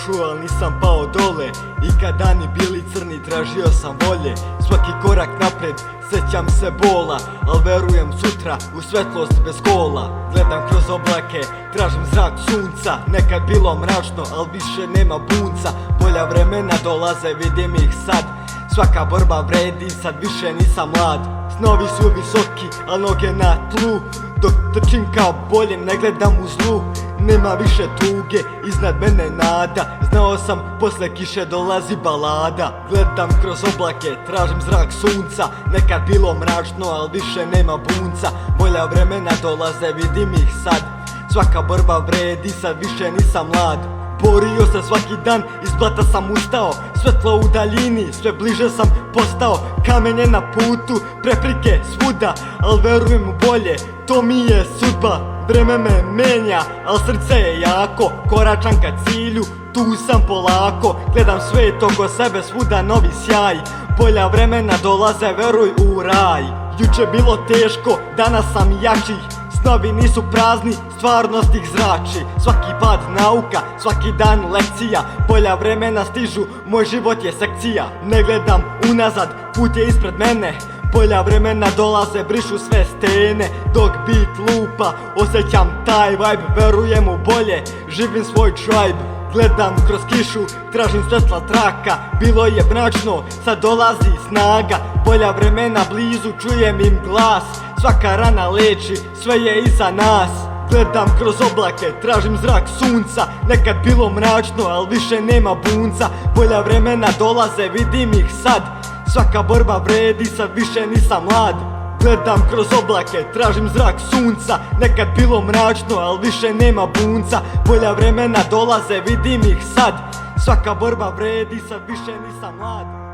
došao, al nisam pao dole. I kad dani bili crni, tražio sam volje. Svaki korak napred, sećam se bola, al verujem sutra u svetlost bez kola. Gledam kroz oblake, tražim zrak sunca. Nekad bilo mračno, al više nema bunca. Bolja vremena dolaze, vidim ih sad. Svaka borba vredi, sad više nisam mlad. Snovi su visoki, al noge na tlu. Dok trčim kao boljem, ne gledam u zlu. Nema više tuge, iznad mene nada. Znao sam, posle kiše dolazi balada. Gledam kroz oblake, tražim zrak sunca. Nekad bilo mračno, al više nema bunca. Bolja vremena dolaze, vidim ih sad. Svaka borba vredi, sad više nisam mlad. Borio se svaki dan, iz blata sam ustao. Svetlo u daljini, sve bliže sam postao. Kamenje na putu, preprike svuda, al verujem u bolje, to mi je sudba. Vreme me menja, al srce je jako. Koračam ka cilju, tu sam polako. Gledam svet oko sebe, svuda novi sjaj. Bolja vremena dolaze, veruj u raj. Juče bilo teško, danas sam jači. Snovi nisu prazni, stvarnost ih zrači. Svaki pad nauka, svaki dan lekcija. Bolja vremena stižu, moj život je sekcija. Ne gledam unazad, put je ispred mene. Bolja vremena dolaze, brišu sve stene. Dok beat lupa, osjećam taj vibe. Verujem u bolje, živim svoj tribe. Gledam kroz kišu, tražim svetla traka. Bilo je mračno, sad dolazi snaga. Bolja vremena blizu, čujem im glas. Svaka rana leči, sve je iza nas. Gledam kroz oblake, tražim zrak sunca. Nekad bilo mračno, al više nema bunca. Bolja vremena dolaze, vidim ih sad. Svaka borba vredi, sad više nisam mlad. Gledam kroz oblake, tražim zrak sunca. Nekad bilo mračno, al više nema bunca. Bolja vremena dolaze, vidim ih sad. Svaka borba vredi, sad više nisam mlad.